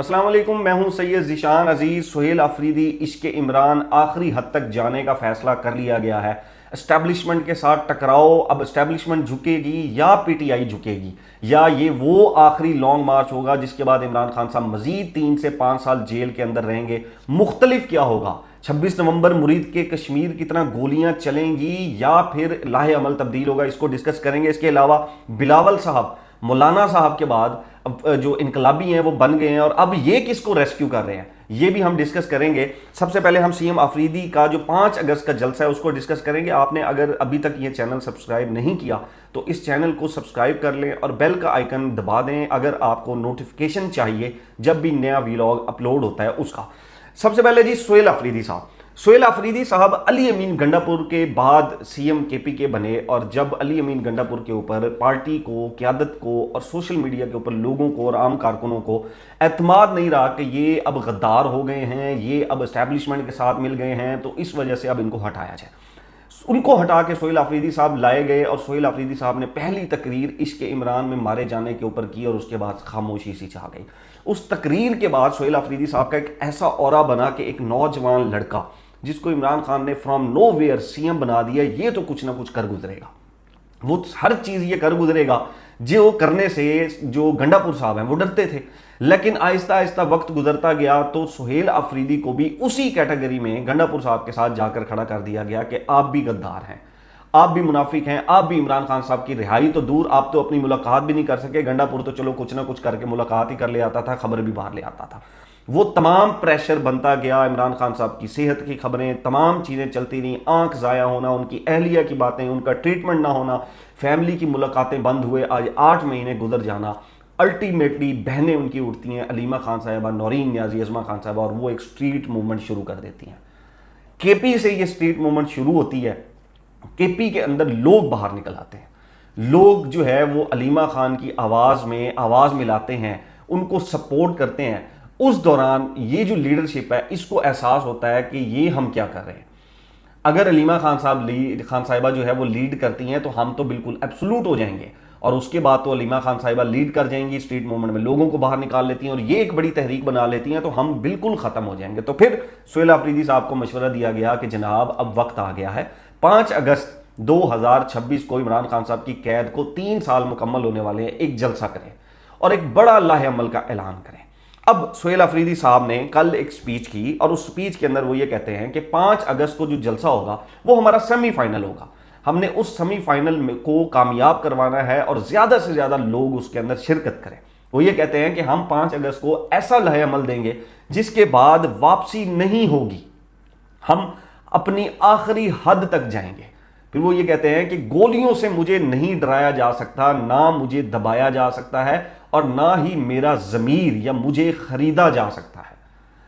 अस्सलाम वालेकुम, मैं हूं सैयद ज़ीशान अजीज़। सुहेल अफरीदी इश्क इमरान आखिरी हद तक जाने का फैसला कर लिया गया है। एस्टैब्लिशमेंट के साथ टकराओ, अब एस्टैब्लिशमेंट झुकेगी या पीटीआई झुकेगी, या ये वो आखिरी लॉन्ग मार्च होगा जिसके बाद इमरान खान साहब मजीद 3 से 5 साल जेल के अंदर रहेंगे। मुख्तलिफ क्या होगा, 26 नवंबर मुरीद के कश्मीर की तरह गोलियां चलेंगी या फिर लाहे अमल तब्दील होगा, इसको डिस्कस करेंगे। इसके अलावा बिलावल साहब मौलाना साहब के बाद अब जो इनकलाबी हैं वो बन गए हैं और अब ये किसको रेस्क्यू कर रहे हैं, ये भी हम डिस्कस करेंगे। सबसे पहले हम सीएम अफरीदी का जो 5 अगस्त का जलसा है उसको डिस्कस करेंगे। आपने अगर अभी तक ये चैनल सब्सक्राइब नहीं किया तो इस चैनल को सब्सक्राइब कर लें और बेल का आइकन दबा दें अगर आपको नोटिफिकेशन चाहिए जब भी नया व्लॉग अपलोड होता है उसका। सबसे पहले जी सुहेल अफरीदी साहब अली अमीन गंडापुर के बाद सीएम केपी के बने, और जब अली अमीन गंडापुर के ऊपर पार्टी को, क़यादत को और सोशल मीडिया के ऊपर लोगों को और आम कारकुनों को एतमाद नहीं रहा कि ये अब गद्दार हो गए हैं, ये अब एस्टैब्लिशमेंट के साथ मिल गए हैं, तो इस वजह से अब इनको हटाया जाए। उनको हटा के सुहेल अफरीदी साहब लाए गए और सुहेल अफरीदी साहब ने पहली तकरीर इश्क इमरान में मारे जाने के ऊपर की और उसके बाद खामोशी सी छा गई। उस तकरीर के बाद सुहेल अफरीदी साहब का एक ऐसा औरा बना कि एक नौजवान लड़का जिसको इमरान खान ने फ्रॉम नोवेयर सीएम बना दिया, ये तो कुछ ना कुछ कर गुजरेगा। वो हर चीज ये कर गुजरेगा जो करने से जो गंडापुर साहब हैं वो डरते थे। लेकिन आहिस्ता आहिस्ता वक्त गुजरता गया तो सुहेल अफरीदी को भी उसी कैटेगरी में गंडापुर साहब के साथ जाकर खड़ा कर दिया गया कि आप भी गद्दार हैं, आप भी मुनाफिक हैं, आप भी इमरान खान साहब की रिहाई तो दूर, आप तो अपनी मुलाकात भी नहीं कर सके। गंडापुर तो चलो कुछ ना कुछ करके मुलाकात ही कर ले आता था, खबर भी बाहर ले आता था। वो तमाम प्रेशर बनता गया, इमरान खान साहब की सेहत की खबरें, तमाम चीज़ें चलती रहीं, आंख ज़ाया होना, उनकी अहलिया की बातें, उनका ट्रीटमेंट ना होना, फैमिली की मुलाकातें बंद हुए, आज 8 महीने गुजर जाना। अल्टीमेटली बहनें उनकी उठती हैं, अलीमा खान साहिबा, नौरीन न्याजी, अज़मा खान साहिबा, और वो एक स्ट्रीट मूवमेंट शुरू कर देती हैं। केपी से ये स्ट्रीट मूवमेंट शुरू होती है। केपी के अंदर लोग बाहर निकल आते हैं, लोग जो है वो अलीमा खान की आवाज़ में आवाज़ मिलाते हैं, उनको सपोर्ट करते हैं। उस दौरान ये जो लीडरशिप है इसको एहसास होता है कि ये हम क्या कर रहे हैं। अगर अलीमा खान साहिबा जो है वो लीड करती हैं तो हम तो बिल्कुल एब्सोल्यूट हो जाएंगे, और उसके बाद तो अलीमा खान साहिबा लीड कर जाएंगी, स्ट्रीट मूवमेंट में लोगों को बाहर निकाल लेती हैं और ये एक बड़ी तहरीक बना लेती हैं, तो हम बिल्कुल ख़त्म हो जाएंगे। तो फिर सुहेल अफरीदी साहब को मशवरा दिया गया कि जनाब अब वक्त आ गया है, 5 अगस्त 2026 को इमरान खान साहब की कैद को 3 साल मुकम्मल होने वाले हैं, एक जलसा करें और एक बड़ा लाहे अमल का ऐलान करें। अब सुहेल अफरीदी साहब ने कल एक स्पीच की और उस स्पीच के अंदर वो ये कहते हैं कि 5 अगस्त को जो जलसा होगा वो हमारा सेमीफाइनल होगा, हमने उस सेमीफाइनल को कामयाब करवाना है और ज्यादा से ज्यादा लोग उसके अंदर शिरकत करें। वो ये कहते हैं कि हम 5 अगस्त को ऐसा लहे अमल देंगे जिसके बाद वापसी नहीं होगी, हम अपनी आखिरी हद तक जाएंगे। फिर वो ये कहते हैं कि गोलियों से मुझे नहीं डराया जा सकता, ना मुझे दबाया जा सकता है और ना ही मेरा ज़मीर या मुझे खरीदा जा सकता है।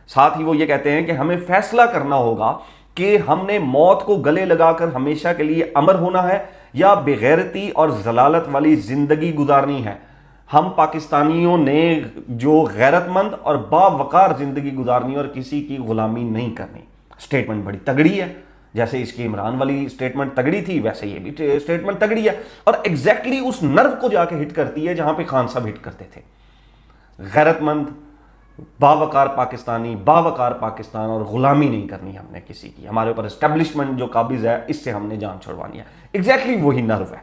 साथ ही वो ये कहते हैं कि हमें फैसला करना होगा कि हमने मौत को गले लगाकर हमेशा के लिए अमर होना है या बेगैरती और जलालत वाली जिंदगी गुजारनी है। हम पाकिस्तानियों ने जो गैरतमंद और बावकार जिंदगी गुजारनी और किसी की गुलामी नहीं करनी। स्टेटमेंट बड़ी तगड़ी है, जैसे इसकी इमरान वाली स्टेटमेंट तगड़ी थी वैसे ये भी स्टेटमेंट तगड़ी है, और एग्जैक्टली उस नर्व को जाके हिट करती है जहां पे खान साहब हिट करते थे। गैरतमंद, बावकार पाकिस्तानी, बावकार पाकिस्तान और गुलामी नहीं करनी हमने किसी की, हमारे ऊपर एस्टेब्लिशमेंट जो काबिज है इससे हमने जान छुड़वानी है। एग्जैक्टली वही नर्व है।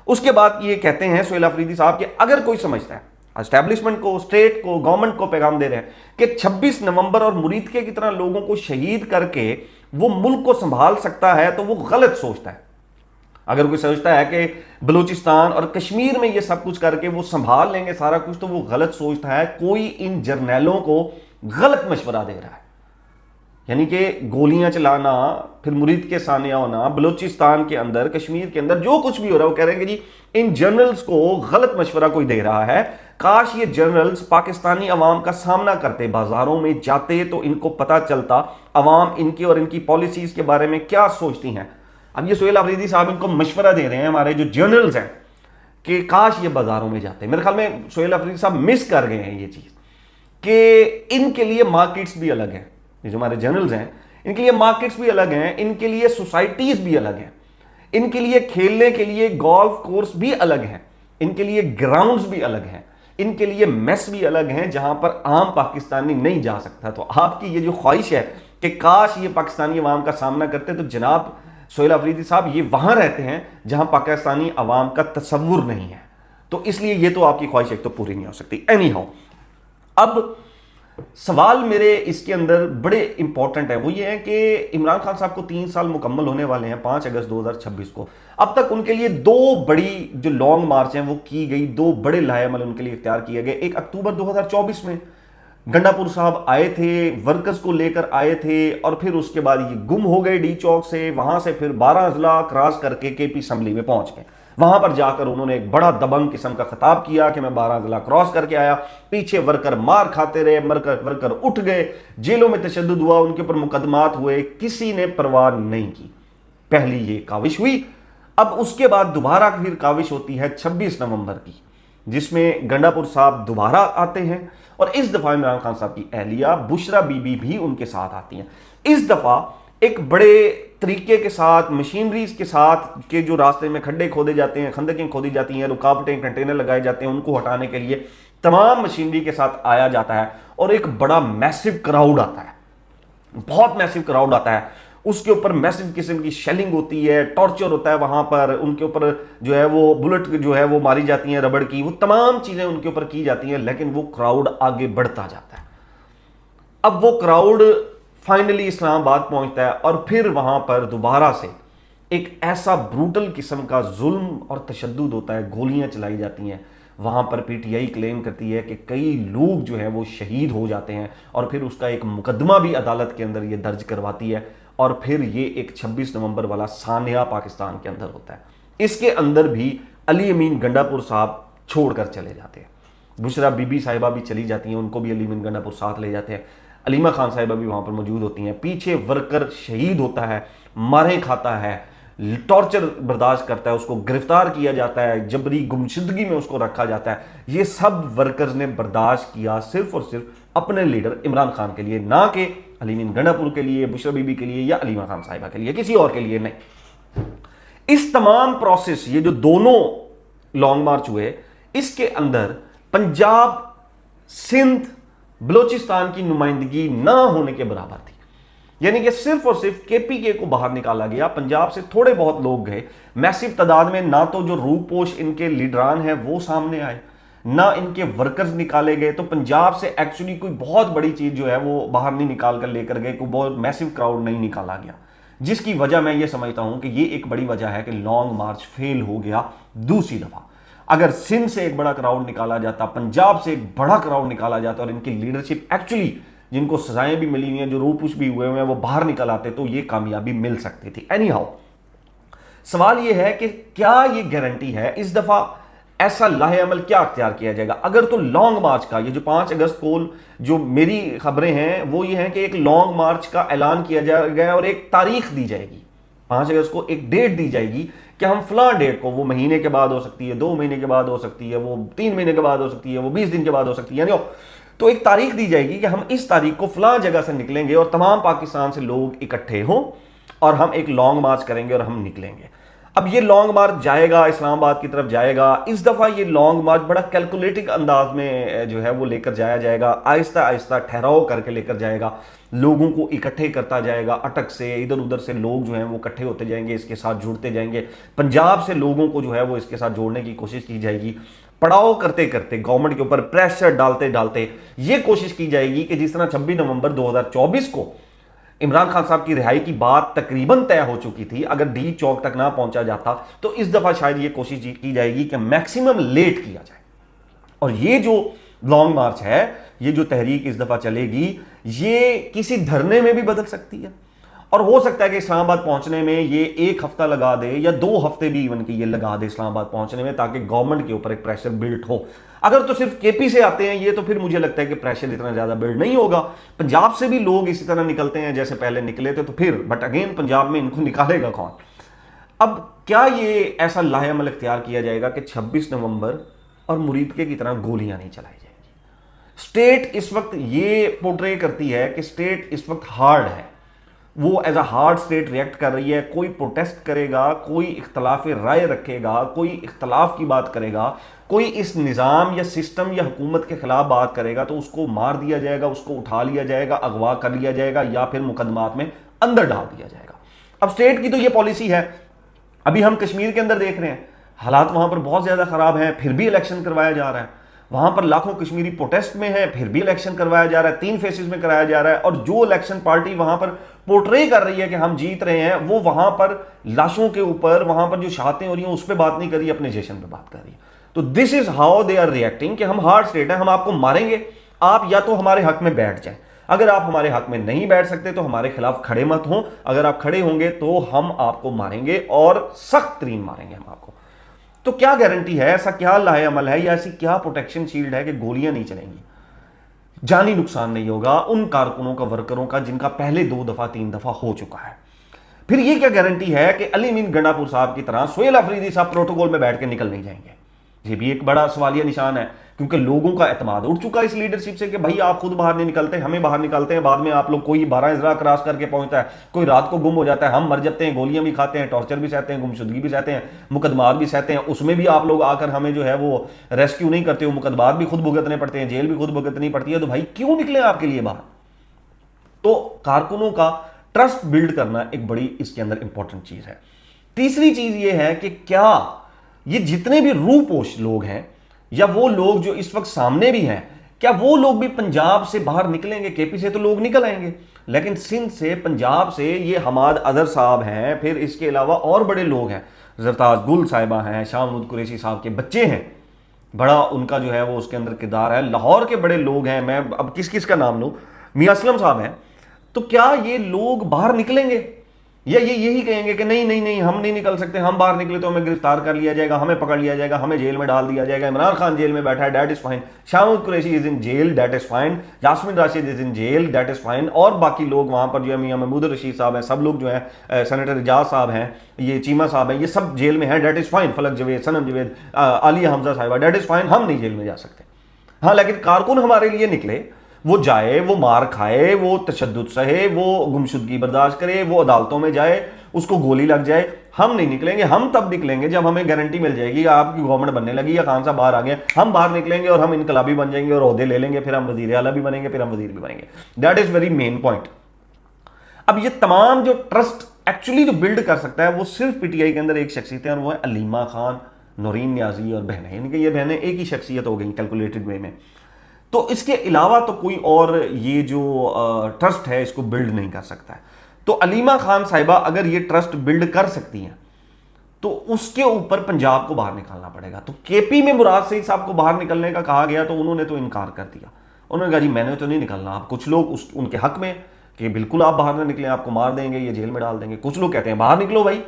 उसके बाद ये कहते हैं सुहेल अफरीदी साहब कि अगर कोई समझता है एस्टैब्लिशमेंट को, स्टेट को, गवर्नमेंट को पैगाम दे रहे हैं कि 26 नवंबर और मुरीद के की तरह लोगों को शहीद करके वो मुल्क को संभाल सकता है, तो वो गलत सोचता है। अगर कोई सोचता है कि बलूचिस्तान और कश्मीर में ये सब कुछ करके वो संभाल लेंगे सारा कुछ, तो वो गलत सोचता है। कोई इन जर्नैलों को गलत मशवरा दे रहा है, यानी कि गोलियां चलाना, फिर मुरीद के सानिया होना, बलूचिस्तान के अंदर, कश्मीर के अंदर जो कुछ भी हो रहा है, वो कह रहे हैं कि जी इन जनरल्स को गलत मशवरा कोई दे रहा है। काश ये जनरल्स पाकिस्तानी अवाम का सामना करते, बाजारों में जाते, तो इनको पता चलता अवाम इनकी और इनकी पॉलिसीज के बारे में क्या सोचती हैं। अब ये सुहेल अफरीदी साहब इनको मशवरा दे रहे हैं, हमारे जो जर्नल्स हैं, कि काश ये बाजारों में जाते। मेरे ख्याल में सुहेल अफरीदी साहब मिस कर गए हैं ये चीज़ कि इनके लिए मार्केट्स भी अलग हैं। ये जो हमारे जर्नल्स हैं इनके लिए मार्केट्स भी अलग हैं, इनके लिए सोसाइटीज भी अलग हैं, इनके लिए खेलने के लिए गोल्फ कोर्स भी अलग हैं, इनके लिए ग्राउंड्स भी अलग हैं, इनके लिए मेस भी अलग हैं जहां पर आम पाकिस्तानी नहीं जा सकता। तो आपकी ये जो ख्वाहिश है कि काश ये पाकिस्तानी अवाम का सामना करते, तो जनाब सोहेल अफरीदी साहब ये वहां रहते हैं जहां पाकिस्तानी अवाम का तसव्वुर नहीं है, तो इसलिए ये तो आपकी ख्वाहिश एक तो पूरी नहीं हो सकती। एनी हाउ, अब सवाल मेरे इसके अंदर बड़े इंपॉर्टेंट है, वो ये है कि इमरान खान साहब को 3 साल मुकम्मल होने वाले हैं 5 अगस्त 2026 को। अब तक उनके लिए 2 बड़ी जो लॉन्ग मार्च हैं वो की गई, 2 बड़े लाहेअमल उनके लिए इख्तियार किए गए। एक अक्टूबर 2024 में गंडापुर साहब आए थे, वर्कर्स को लेकर आए थे, और फिर उसके बाद ये गुम हो गए डी चौक से, वहां से फिर 12 अजला क्रॉस करके केपी असम्बली में पहुंच गए। वहां पर जाकर उन्होंने एक बड़ा दबंग किस्म का खिताब किया कि मैं 12 जिला क्रॉस करके आया। पीछे वर्कर मार खाते रहे, वर्कर उठ गए, जेलों में तशद्दुद हुआ, उनके ऊपर मुकदमात हुए, किसी ने परवाह नहीं की। पहली ये काविश हुई। अब उसके बाद दोबारा फिर काविश होती है 26 नवंबर की, जिसमें गंडापुर साहब दोबारा आते हैं, और इस दफा इमरान खान साहब की अहलिया बुशरा बीबी भी उनके साथ आती हैं। इस दफा एक बड़े तरीके के साथ, मशीनरीज के साथ, के जो रास्ते में खड्डे खोदे जाते हैं, खंदकें खोदी जाती हैं, रुकावटें, कंटेनर लगाए जाते हैं, उनको हटाने के लिए तमाम मशीनरी के साथ आया जाता है, और एक बड़ा मैसिव क्राउड आता है, बहुत मैसिव क्राउड आता है। उसके ऊपर मैसिव किस्म की शेलिंग होती है, टॉर्चर होता है वहां पर, उनके ऊपर जो है वो बुलेट जो है वो मारी जाती है, रबड़ की, वो तमाम चीजें उनके ऊपर की जाती हैं, लेकिन वो क्राउड आगे बढ़ता जाता है। अब वो क्राउड फाइनली इस्लामाबाद पहुंचता है, और फिर वहां पर दोबारा से एक ऐसा ब्रूटल किस्म का जुल्म और तशद्दुद होता है, गोलियां चलाई जाती हैं। वहां पर पीटीआई क्लेम करती है कि कई लोग जो है वो शहीद हो जाते हैं, और फिर उसका एक मुकदमा भी अदालत के अंदर ये दर्ज करवाती है, और फिर ये एक 26 नवंबर वाला सानिया पाकिस्तान के अंदर होता है। इसके अंदर भी अली अमीन गंडापुर साहब छोड़कर चले जाते हैं, बुशरा बीबी साहिबा भी चली जाती हैं, उनको भी अली अमीन गंडापुर साथ ले जाते हैं, अलीमा खान साहिबा भी वहां पर मौजूद होती हैं। पीछे वर्कर शहीद होता है, मारे खाता है, टॉर्चर बर्दाश्त करता है, उसको गिरफ्तार किया जाता है, जबरी गुमशुदगी में उसको रखा जाता है। ये सब वर्कर्स ने बर्दाश्त किया सिर्फ और सिर्फ अपने लीडर इमरान खान के लिए, ना कि अली अमीन गंडापुर के लिए, बुशरा बीबी के लिए, या अलीमा खान साहिबा के लिए, किसी और के लिए नहीं। इस तमाम प्रोसेस, ये जो दोनों लॉन्ग मार्च हुए, इसके अंदर पंजाब, सिंध, बलोचिस्तान की नुमाइंदगी ना होने के बराबर थी। यानी कि सिर्फ और सिर्फ केपीके को बाहर निकाला गया, पंजाब से थोड़े बहुत लोग गए, मैसिव तादाद में ना तो जो रूपोश इनके लीडरान हैं वो सामने आए, ना इनके वर्कर्स निकाले गए। तो पंजाब से एक्चुअली कोई बहुत बड़ी चीज जो है वो बाहर नहीं निकाल कर लेकर गए, कोई बहुत मैसिव क्राउड नहीं निकाला गया, जिसकी वजह मैं ये समझता हूं कि ये एक बड़ी वजह है कि लॉन्ग मार्च फेल हो गया दूसरी दफा। अगर सिंध से एक बड़ा क्राउड निकाला जाता, पंजाब से एक बड़ा क्राउड निकाला जाता, और इनकी लीडरशिप एक्चुअली जिनको सजाएं भी मिली हुई हैं, जो रूपुश भी हुए हुए हैं, वो बाहर निकल आते, तो ये कामयाबी मिल सकती थी। एनी हाउ, सवाल ये है कि क्या ये गारंटी है इस दफा ऐसा लाहेअमल क्या अख्तियार किया जाएगा? अगर तो लॉन्ग मार्च का, ये जो 5 अगस्त को जो मेरी खबरें हैं वो ये हैं कि एक लॉन्ग मार्च का ऐलान किया जाएगा और एक तारीख दी जाएगी, 5 अगस्त को एक डेट दी जाएगी कि हम फलां डेट को, वो महीने के बाद हो सकती है, 2 महीने के बाद हो सकती है, वो 3 महीने के बाद हो सकती है, वो 20 दिन के बाद हो सकती है, यानी तो एक तारीख दी जाएगी कि हम इस तारीख को फलां जगह से निकलेंगे और तमाम पाकिस्तान से लोग इकट्ठे हों और हम एक लॉन्ग मार्च करेंगे और हम निकलेंगे। अब ये लॉन्ग मार्च जाएगा, इस्लामाबाद की तरफ जाएगा। इस दफ़ा ये लॉन्ग मार्च बड़ा कैलकुलेटिव अंदाज में जो है वो लेकर जाया जाएगा, आहिस्ता आहिस्ता ठहराव करके लेकर जाएगा, लोगों को इकट्ठे करता जाएगा, अटक से इधर उधर से लोग जो हैं वो इकट्ठे होते जाएंगे, इसके साथ जुड़ते जाएंगे। पंजाब से लोगों को जो है वो इसके साथ जोड़ने की कोशिश की जाएगी। पड़ाव करते करते, गवर्नमेंट के ऊपर प्रेशर डालते डालते ये कोशिश की जाएगी कि जिस तरह 26 नवंबर 2024 को इमरान खान साहब की रिहाई की बात तकरीबन तय हो चुकी थी, अगर डी चौक तक ना पहुंचा जाता तो इस दफा शायद ये कोशिश की जाएगी कि मैक्सिमम लेट किया जाए। और ये जो लॉन्ग मार्च है, ये जो तहरीक इस दफा चलेगी, ये किसी धरने में भी बदल सकती है, और हो सकता है कि इस्लामाबाद पहुंचने में ये 1 हफ्ता लगा दे या 2 हफ्ते भी इवन की ये लगा दे इस्लामाबाद पहुंचने में, ताकि गवर्नमेंट के ऊपर एक प्रेशर बिल्ड हो। अगर तो सिर्फ केपी से आते हैं ये, तो फिर मुझे लगता है कि प्रेशर इतना ज्यादा बिल्ड नहीं होगा। पंजाब से भी लोग इसी तरह निकलते हैं जैसे पहले निकले थे, तो फिर बट अगेन पंजाब में इनको निकालेगा कौन? अब क्या ये ऐसा लाहेअमल इख्तियार किया जाएगा कि 26 नवंबर और मुरीदके की तरह गोलियां नहीं चलाई जाएंगी? स्टेट इस वक्त ये पोर्ट्रे करती है कि स्टेट इस वक्त हार्ड है, वो as a hard state react कर रही है, कोई प्रोटेस्ट करेगा, कोई इख्तलाफ राय रखेगा, कोई इख्तलाफ की बात करेगा, कोई इस निज़ाम या सिस्टम या हुकूमत के खिलाफ बात करेगा तो उसको मार दिया जाएगा, उसको उठा लिया जाएगा, अगवा कर लिया जाएगा या फिर मुकदमात में अंदर डाल दिया जाएगा। अब स्टेट की तो ये पॉलिसी है। अभी हम कश्मीर के अंदर देख रहे हैं, हालात वहां पर बहुत ज्यादा खराब हैं, फिर भी इलेक्शन करवाया जा रहा है। वहां पर लाखों कश्मीरी प्रोटेस्ट में है, फिर भी इलेक्शन करवाया जा रहा है, 3 फेसेस में कराया जा रहा है। और जो इलेक्शन पार्टी वहां पर पोर्ट्रे कर रही है कि हम जीत रहे हैं, वो वहां पर लाशों के ऊपर, वहां पर जो शहादतें हो रही हैं उस पर बात नहीं कर रही, अपने जश्न पे बात कर रही है। तो this is how they are reacting कि हम हार्ड स्टेट है, हम आपको मारेंगे, आप या तो हमारे हक में बैठ जाए। अगर आप हमारे हक में नहीं बैठ सकते तो हमारे खिलाफ खड़े मत हो, अगर आप खड़े होंगे तो हम आपको मारेंगे और सख्त तरीन मारेंगे हम आपको। तो क्या गारंटी है, ऐसा क्या लाहे अमल है या ऐसी क्या प्रोटेक्शन शील्ड है कि गोलियां नहीं चलेंगी, जानी नुकसान नहीं होगा उन कारकुनों का, वर्करों का, जिनका पहले 2 दफा 3 दफा हो चुका है। फिर यह क्या गारंटी है कि अली मीन गंडापुर साहब की तरह सोहेल अफरीदी साहब प्रोटोकॉल में बैठ के निकल नहीं जाएंगे? ये भी एक बड़ा सवालिया निशान है, क्योंकि लोगों का एतमाद उठ चुका है इस लीडरशिप से कि भाई आप खुद बाहर नहीं निकलते, हमें बाहर निकालते हैं, बाद में आप लोग, कोई 12 इजरा क्रॉस करके पहुंचता है, कोई रात को गुम हो जाता है, हम मर जाते हैं, गोलियां भी खाते हैं, टॉर्चर भी सहते हैं, गुमशुदगी भी सहते हैं, मुकदमात भी सहते हैं, उसमें भी आप लोग आकर हमें जो है वो रेस्क्यू नहीं करते हो, मुकदमात भी खुद भुगतने पड़ते हैं, जेल भी खुद भुगतनी पड़ती है। तो भाई क्यों निकले आपके लिए बाहर? तो कारकुनों का ट्रस्ट बिल्ड करना एक बड़ी इसके अंदर इंपॉर्टेंट चीज है। तीसरी चीज ये है कि क्या ये जितने भी रूपोश लोग हैं या वो लोग जो इस वक्त सामने भी हैं, क्या वो लोग भी पंजाब से बाहर निकलेंगे? केपी से तो लोग निकल आएंगे, लेकिन सिंध से, पंजाब से ये हमाद अजहर साहब हैं, फिर इसके अलावा और बड़े लोग हैं, जरताज गुल साहिबा हैं, शाह महमूद कुरैशी साहब के बच्चे हैं, बड़ा उनका जो है वो उसके अंदर किरदार है, लाहौर के बड़े लोग हैं, मैं अब किस किस का नाम लूं, मियां असलम साहब हैं। तो क्या ये लोग बाहर निकलेंगे या ये यही कहेंगे कि नहीं नहीं नहीं हम नहीं निकल सकते, हम बाहर निकले तो हमें गिरफ्तार कर लिया जाएगा, हमें पकड़ लिया जाएगा, हमें जेल में डाल दिया जाएगा, इमरान खान जेल में बैठा है, that is fine, Shahmood Qureshi is in jail, that is fine, Yasmin Rashid is in jail, that is fine, और बाकी लोग वहां पर जो है मियां महमूद रशीद साहब हैं, सब लोग जो है, सेनेटर एजाज साहब हैं, ये चीमा साहब हैं, ये सब जेल में हैं, दैट इज फाइन, फलक जवेद, सनम जवेद, आलिया हमजा साहिबा, दैट इज फाइन, हम नहीं जेल में जा सकते। हाँ, लेकिन कारकुन हमारे लिए निकले, वो जाए, वो मार खाए, वो तशद्दुद सहे, वो गुमशुदगी बर्दाश्त करे, वो अदालतों में जाए, उसको गोली लग जाए, हम नहीं निकलेंगे। हम तब निकलेंगे जब हमें गारंटी मिल जाएगी आपकी गवर्नमेंट बनने लगी या खान साहब बाहर आ गए, हम बाहर निकलेंगे और हम इनकलाबी बन जाएंगे और ओहदे ले लेंगे, फिर हम वजीर आला भी बनेंगे, फिर हम वजीर भी बनेंगे। That is very main point. अब ये तमाम जो ट्रस्ट एक्चुअली जो बिल्ड कर सकता है वो सिर्फ पीटीआई के अंदर एक शख्सियत है, और वो है अलीमा खान, नौरीन न्याजी और बहनें। इनके ये बहनें एक ही शख्सियत हो गई कैलकुलेटेड वे में। तो इसके अलावा तो कोई और ये जो ट्रस्ट है इसको बिल्ड नहीं कर सकता है। तो अलीमा खान साहिबा अगर ये ट्रस्ट बिल्ड कर सकती हैं तो उसके ऊपर पंजाब को बाहर निकालना पड़ेगा। तो केपी में मुराद सईद साहब को बाहर निकलने का कहा गया तो उन्होंने तो इनकार कर दिया। उन्होंने कहा जी मैंने तो नहीं निकलना। आप कुछ लोग उनके हक में कि बिल्कुल आप बाहर ना निकलें, आपको मार देंगे, ये जेल में डाल देंगे। कुछ लोग कहते हैं बाहर निकलो भाई,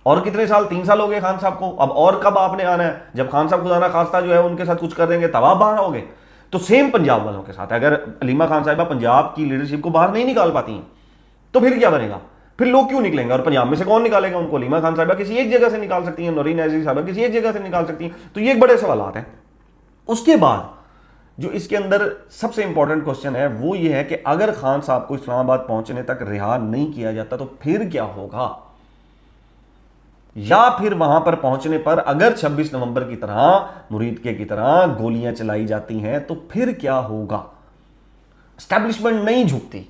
और कितने साल, 3 साल हो गए खान साहब को, अब और कब आपने आना है? जब खान साहब खुदा ना खास्ता जो है उनके साथ कुछ कर देंगे तब आप बाहर आओगे। तो सेम पंजाब वालों के साथ अगर अलीमा खान साहिबा पंजाब की लीडरशिप को बाहर नहीं निकाल पाती हैं तो फिर क्या बनेगा? फिर लोग क्यों निकलेंगे? और पंजाब में से कौन निकालेगा उनको? अलीमा खान साहिबा किसी एक जगह से निकाल सकती हैं, नौरीन न्याजी साहिबा किसी एक जगह से निकाल सकती हैं। तो ये एक बड़े सवाल हैं। उसके बाद जो इसके अंदर सबसे इंपॉर्टेंट क्वेश्चन है वो ये है कि अगर खान साहब को इस्लामाबाद पहुंचने तक रिहा नहीं किया जाता तो फिर क्या होगा? या फिर वहां पर पहुंचने पर अगर 26 नवंबर की तरह, मुरीद के की तरह गोलियां चलाई जाती हैं तो फिर क्या होगा? एस्टैब्लिशमेंट नहीं झुकती,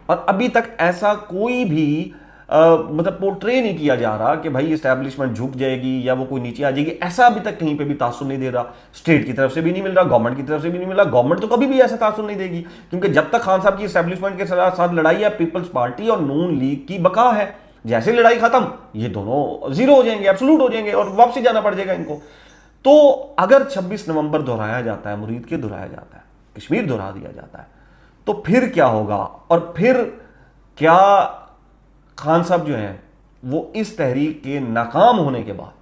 और अभी तक ऐसा कोई भी मतलब पोर्ट्रे नहीं किया जा रहा कि भाई एस्टैब्लिशमेंट झुक जाएगी या वो कोई नीचे आ जाएगी। ऐसा अभी तक कहीं पे भी तासुर नहीं दे रहा, स्टेट की तरफ से भी नहीं मिल रहा, गवर्नमेंट की तरफ से भी नहीं मिल रहा। गवर्नमेंट तो कभी भी ऐसा तासुर नहीं देगी, क्योंकि जब तक खान साहब की एस्टैब्लिशमेंट के साथ लड़ाई है, पीपल्स पार्टी और नून लीग की बका है। जैसे लड़ाई खत्म ये दोनों जीरो हो जाएंगे, एब्सोल्यूट हो जाएंगे और वापसी जाना पड़ जाएगा इनको। तो अगर 26 नवंबर दोहराया जाता है, मुरीद के दोहराया जाता है, कश्मीर दोहरा दिया जाता है, तो फिर क्या होगा? और फिर क्या खान साहब जो हैं वो इस तहरीक के नाकाम होने के बाद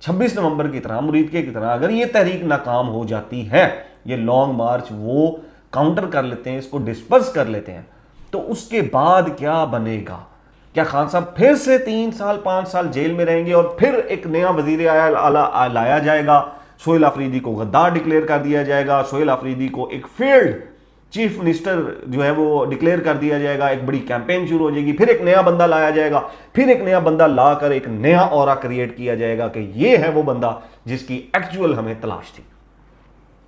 26 नवंबर की तरह, मुरीद के की तरह अगर ये तहरीक नाकाम हो जाती है, ये लॉन्ग मार्च वो काउंटर कर लेते हैं, इसको डिस्पर्स कर लेते हैं, तो उसके बाद क्या बनेगा? क्या खान साहब फिर से 3 साल 5 साल जेल में रहेंगे और फिर एक नया वजीर आला लाया जाएगा? सोहेल अफरीदी को गद्दार डिक्लेयर कर दिया जाएगा, सोहेल अफरीदी को एक फेल्ड चीफ मिनिस्टर जो है वो डिक्लेयर कर दिया जाएगा, एक बड़ी कैंपेन शुरू हो जाएगी, फिर एक नया बंदा लाया जाएगा, फिर एक नया बंदा लाकर एक नया ऑरा क्रिएट किया जाएगा कि ये है वो बंदा जिसकी एक्चुअल हमें तलाश थी।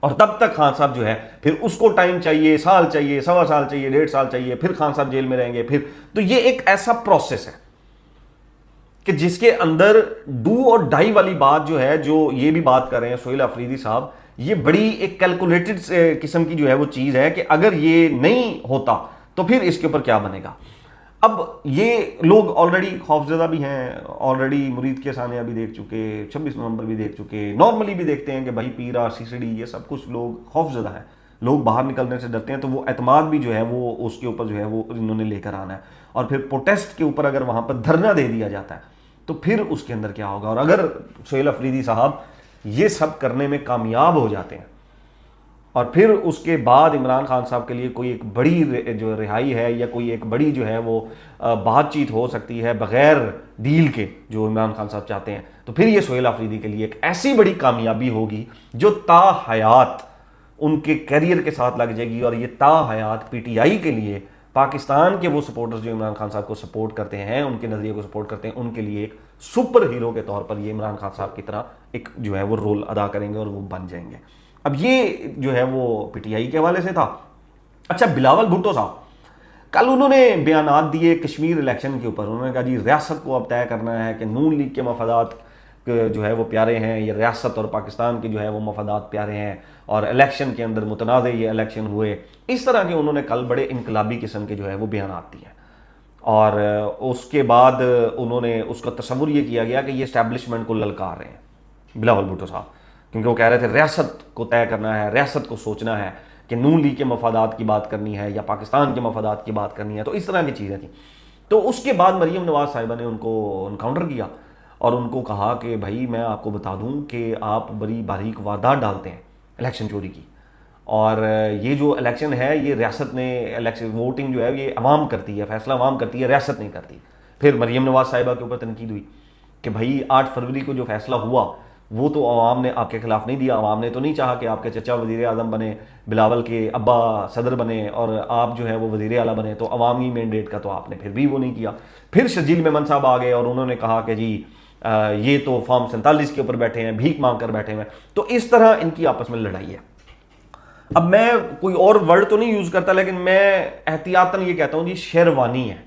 और तब तक खान साहब जो है फिर उसको टाइम चाहिए, साल चाहिए, सवा साल चाहिए, 1.5 साल चाहिए, फिर खान साहब जेल में रहेंगे। फिर तो ये एक ऐसा प्रोसेस है कि जिसके अंदर डू और डाई वाली बात जो है, जो ये भी बात कर रहे हैं सोहेल अफरीदी साहब, ये बड़ी एक कैलकुलेटेड किस्म की जो है वो चीज है कि अगर ये नहीं होता तो फिर इसके ऊपर क्या बनेगा। अब ये लोग ऑलरेडी खौफजदा भी हैं, ऑलरेडी मुरीद के सानिया भी देख चुके, 26 नवंबर भी देख चुके, नॉर्मली भी देखते हैं कि भाई पीरा सीसीडी ये सब कुछ लोग खौफजदा है, लोग बाहर निकलने से डरते हैं। तो वो एतमाद भी जो है वो उसके ऊपर जो है वो इन्होंने लेकर आना है। और फिर प्रोटेस्ट के ऊपर अगर वहां पर धरना दे दिया जाता है तो फिर उसके अंदर क्या होगा। और अगर सोहेल अफरीदी साहब ये सब करने में कामयाब हो जाते हैं और फिर उसके बाद इमरान खान साहब के लिए कोई एक बड़ी जो रिहाई है या कोई एक बड़ी जो है वो बातचीत हो सकती है बगैर डील के जो इमरान खान साहब चाहते हैं, तो फिर ये सोहेल अफरीदी के लिए एक ऐसी बड़ी कामयाबी होगी जो ता हयात उनके करियर के साथ लग जाएगी। और ये ता हयात पीटीआई के लिए, पाकिस्तान के वो सपोर्टर्स जो इमरान खान साहब को सपोर्ट करते हैं, उनके नज़रिए को सपोर्ट करते हैं, उनके लिए एक सुपर हीरो के तौर पर ये इमरान खान साहब की तरह एक जो है वो रोल अदा करेंगे और वो बन जाएंगे। अब ये जो है वो पीटीआई के हवाले से था। अच्छा, बिलावल भुट्टो साहब कल उन्होंने बयानात दिए कश्मीर इलेक्शन के ऊपर। उन्होंने कहा जी रियासत को अब तय करना है कि नून लीग के मफादात जो है वो प्यारे हैं, ये रियासत और पाकिस्तान के जो है वो मफादात प्यारे हैं, और इलेक्शन के अंदर मुतनाज़ ये इलेक्शन हुए। इस तरह के उन्होंने कल बड़े इनकलाबी किस्म के जो है वो बयानात दिए। और उसके बाद उन्होंने उसका तस्वुर ये किया गया कि ये इस्टेब्लिशमेंट को ललकार रहे हैं बिलावल भुट्टो साहब, क्योंकि वो कह रहे थे रियासत को तय करना है, रियासत को सोचना है कि नून लीग के मफादात की बात करनी है या पाकिस्तान के मफादात की बात करनी है। तो इस तरह की चीज़ें थी। तो उसके बाद मरीम नवाज साहिबा ने उनको इनकाउंटर किया और उनको कहा कि भाई मैं आपको बता दूं कि आप बड़ी बारीक वारदात डालते हैं इलेक्शन चोरी की, और ये जो इलेक्शन है ये रियासत ने इलेक्शन वोटिंग जो है ये अवाम करती है, फैसला अवाम करती है, रियासत नहीं करती। फिर मरीम नवाज साहिबा के ऊपर तनकीद हुई कि भाई 8 फरवरी को जो फैसला हुआ वो तो अवाम ने आपके खिलाफ नहीं दिया। अवाम ने तो नहीं चाहा कि आपके चचा वज़ीर आज़म बने, बिलावल के अब्बा सदर बने और आप जो है वो वज़ीर आला बने, तो अवामी मैंडेट का तो आपने फिर भी वो नहीं किया। फिर शजील मेमन साहब आ गए और उन्होंने कहा कि जी ये तो फॉर्म 47 के ऊपर बैठे हैं, भीख मांग कर बैठे हैं। तो इस तरह इनकी आपस में लड़ाई है। अब मैं कोई और वर्ड तो नहीं यूज करता, लेकिन मैं एहतियातन ये कहता हूं जी शेरवानी है,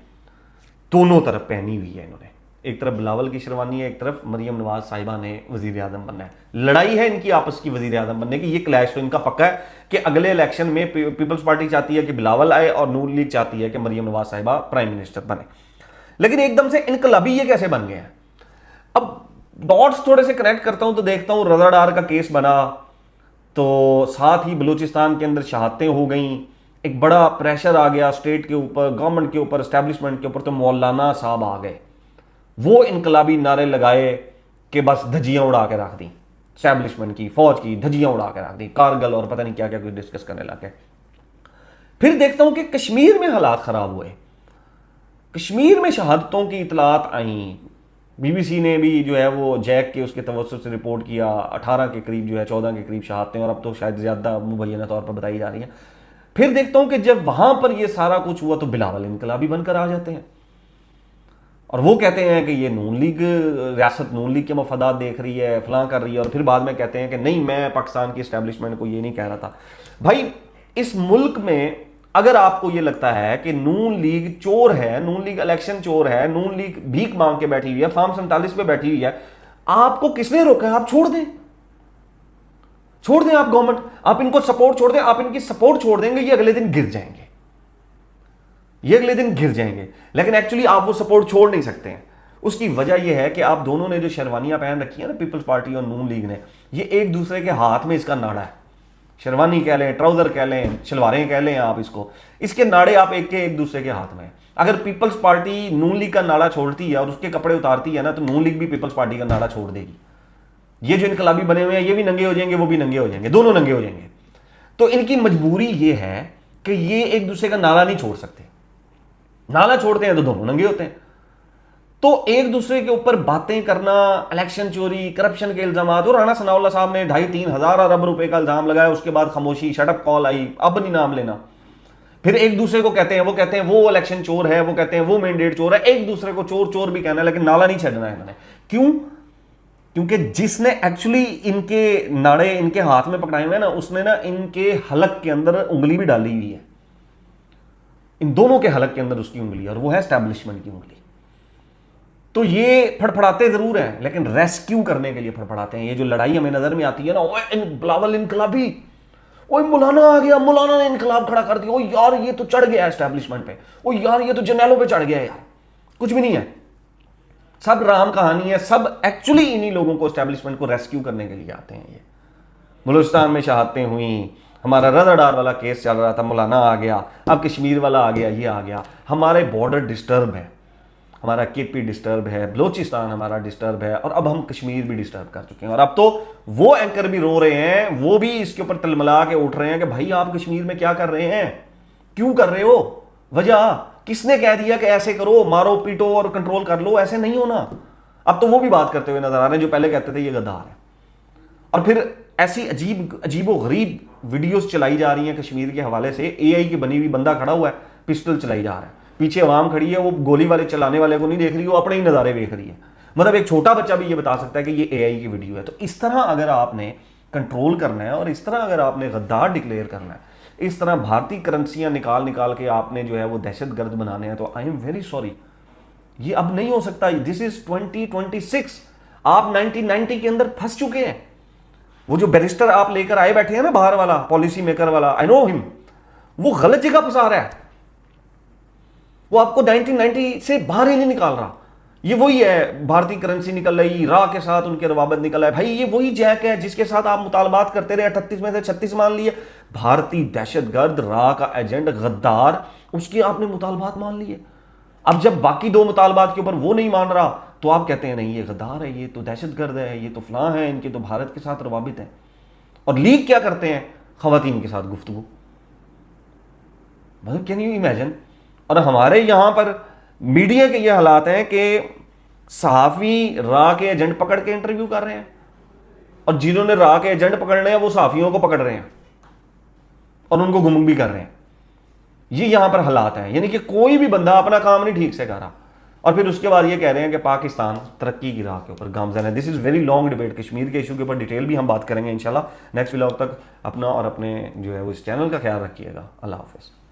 दोनों तरफ पहनी हुई है इन्होंने। एक तरफ बिलावल की शेरवानी है, एक तरफ मरियम नवाज साहिबा ने वजीर आजम बनना है। लड़ाई है इनकी आपस की वजीर आजम बनने की। ये क्लैश तो इनका पक्का है कि अगले इलेक्शन में पीपल्स पार्टी चाहती है कि बिलावल आए और नून लीग चाहती है कि मरियम नवाज साहिबा प्राइम मिनिस्टर बने। लेकिन एकदम से इनकलाबी ये कैसे बन गए हैं? अब डॉट्स थोड़े से कनेक्ट करता हूं तो देखता हूं रजादार का केस बना, तो साथ ही बलूचिस्तान के अंदर शहादतें हो गई, एक बड़ा प्रेशर आ गया स्टेट के ऊपर, गवर्नमेंट के ऊपर, एस्टेब्लिशमेंट के ऊपर। तो मौलाना साहब आ गए, वो इनकलाबी नारे लगाए कि बस धज्जियां उड़ा के रख दी, एस्टेब्लिशमेंट की, फौज की धज्जियां उड़ा के रख दी, कारगिल और पता नहीं क्या क्या कुछ डिस्कस करने लगे। फिर देखता हूं कि कश्मीर में हालात खराब हुए, कश्मीर में शहादतों की इतलात आई। बीबीसी ने भी जो है वो जैक के उसके तवज्जुह से रिपोर्ट किया, 18 के करीब जो है 14 के करीब शहादतें, और अब तो शायद ज़्यादा मुबैना तौर पर बताई जा रही हैं। फिर देखता हूं कि जब वहां पर ये सारा कुछ हुआ तो बिलावल इनकलाबी बनकर आ जाते हैं और वो कहते हैं कि ये नून लीग, रियासत नून लीग के मफादात देख रही है, फलां कर रही है। और फिर बाद में कहते हैं कि नहीं, मैं पाकिस्तान की इस्टेब्लिशमेंट को ये नहीं कह रहा था। भाई इस मुल्क में अगर आपको ये लगता है कि नून लीग चोर है, नून लीग इलेक्शन चोर है, नून लीग भीख मांग के बैठी हुई है, फॉर्म 47 पे बैठी हुई है, आपको किसने रोका है? आप छोड़ दें, छोड़ दें आप गवर्नमेंट, आप इनको सपोर्ट छोड़ दें। आप इनकी सपोर्ट छोड़ देंगे, ये अगले दिन गिर जाएंगे, ये अगले दिन गिर जाएंगे। लेकिन एक्चुअली आप वो सपोर्ट छोड़ नहीं सकते हैं। उसकी वजह यह है कि आप दोनों ने जो शेरवानियां पहन रखी है ना, पीपल्स पार्टी और नून लीग ने, ये एक दूसरे के हाथ में इसका नाड़ा है। शेरवानी कह लें, ट्राउजर कह लें, शलवारें कह लें आप इसको, इसके नाड़े आप एक दूसरे के हाथ में। अगर पीपल्स पार्टी नून लीग का नाड़ा छोड़ती है और उसके कपड़े उतारती है ना, तो नून लीग भी पीपल्स पार्टी का नाड़ा छोड़ देगी। ये जो इनकलाबी बने हुए हैं ये भी नंगे हो जाएंगे, वो भी नंगे हो जाएंगे, दोनों नंगे हो जाएंगे। तो इनकी मजबूरी ये है कि ये एक दूसरे का नाड़ा नहीं छोड़ सकते। नाला छोड़ते हैं तो दोनों नंगे होते हैं। तो एक दूसरे के ऊपर बातें करना, इलेक्शन चोरी, करप्शन के इल्जाम, और राणा सनाउल्लाह साहब ने 2,500-3,000 अरब रुपए का इल्जाम लगाया, उसके बाद खामोशी, शटअप कॉल आई, अब नहीं नाम लेना। फिर एक दूसरे को कहते हैं, वो कहते हैं वो इलेक्शन चोर है, वो कहते हैं वो मैंडेट चोर है, एक दूसरे को चोर चोर भी कहना है, लेकिन नाला नहीं छेड़ना है इन्होंने। क्यों? क्योंकि जिसने एक्चुअली इनके नाड़े इनके हाथ में पकड़ाए हुए हैं ना, उसने ना इनके हलक के अंदर उंगली भी डाली हुई है, इन दोनों के हलक के अंदर उसकी उंगली, और वो है एस्टैब्लिशमेंट की उंगली। तो ये फड़फड़ाते जरूर हैं, लेकिन रेस्क्यू करने के लिए फड़फड़ाते हैं। ये जो लड़ाई हमें नजर में आती है ना, ओए बिलावल इनकलाबी, ओए मौलाना आ गया, मौलाना ने इनकलाब खड़ा कर दिया, ओ यार ये तो चढ़ गया एस्टैब्लिशमेंट पे, ओ यार ये तो जर्नैलों पे चढ़ गया यार। कुछ भी नहीं है, सब राम कहानी है, सब एक्चुअली इन्हीं लोगों को एस्टैब्लिशमेंट को रेस्क्यू करने के लिए आते हैं। ये बलूचिस्तान में शहादतें हुई, हमारा रज़ा डार वाला केस चल रहा था, मौलाना आ गया, अब कश्मीर वाला आ गया, ये आ गया, हमारे बॉर्डर डिस्टर्ब है, हमारा केपी डिस्टर्ब है, बलोचिस्तान हमारा डिस्टर्ब है, और अब हम कश्मीर भी डिस्टर्ब कर चुके हैं। और अब तो वो एंकर भी रो रहे हैं, वो भी इसके ऊपर तिलमिला के उठ रहे हैं कि भाई आप कश्मीर में क्या कर रहे हैं, क्यों कर रहे हो, वजह किसने कह दिया कि ऐसे करो, मारो पीटो और कंट्रोल कर लो, ऐसे नहीं होना। अब तो वो भी बात करते हुए नजर आ रहे हैं जो पहले कहते थे ये गद्दार है। और फिर ऐसी अजीबो गरीब वीडियोस चलाई जा रही हैं कश्मीर के हवाले से, एआई की बनी हुई बंदा खड़ा हुआ है, पिस्टल चलाई जा रहा है, पीछे अवाम खड़ी है, वो गोली वाले चलाने वाले को नहीं देख रही, वो अपने ही नज़ारे देख रही है। मतलब एक छोटा बच्चा भी ये बता सकता है कि ये एआई की वीडियो है। तो इस तरह अगर आपने कंट्रोल करना है और इस तरह अगर आपने गद्दार डिक्लेयर करना है, इस तरह भारतीय करेंसियां निकाल निकाल के आपने जो है वो दहशतगर्द बनाने हैं, तो आई एम वेरी सॉरी, ये अब नहीं हो सकता। दिस इज 2026, आप 1990 के अंदर फंस चुके हैं। वो जो बैरिस्टर आप लेकर आए बैठे हैं ना बाहर वाला, पॉलिसी मेकर वाला, आई नो हिम, वो गलत जगह फंसा रहा है, वो आपको 1990 से बाहर ही नहीं निकाल रहा। ये वही है, भारतीय करेंसी निकल रही, रा के साथ उनके रवाबत निकल रहा है। भाई ये वही जैक है जिसके साथ आप मुतालबात करते रहे, 38 में से 36 मान लिए, भारतीय दहशतगर्द, रा का एजेंट, गद्दार, उसकी आपने मुतालबात मान लिए। अब जब बाकी दो मुतालबात के ऊपर वो नहीं मान रहा, तो आप कहते हैं नहीं ये गद्दार है, ये तो दहशतगर्द है, ये तो फलां है, इनके तो भारत के साथ रवाबित है। और लीग क्या करते हैं, खवातीन के साथ गुफ्तगू। मतलब कैन यू इमेजिन। और हमारे यहां पर मीडिया के ये हालात हैं कि सहाफ़ी रा के एजेंट पकड़ के इंटरव्यू कर रहे हैं, और जिन्होंने रा के एजेंट पकड़ने हैं वो सहाफ़ियों को पकड़ रहे हैं और उनको गुम भी कर रहे हैं। ये यहां पर हालात हैं, यानी कि कोई भी बंदा अपना काम नहीं ठीक से कर रहा, और फिर उसके बाद ये कह रहे हैं कि पाकिस्तान तरक्की की राह के ऊपर गामज़न है। This is very long debate, Kashmir के इशू के ऊपर डिटेल भी हम बात करेंगे इंशाल्लाह नेक्स्ट व्लॉग तक। अपना और अपने जो है वो इस चैनल का ख्याल रखिएगा। अल्लाह हाफ़िज़।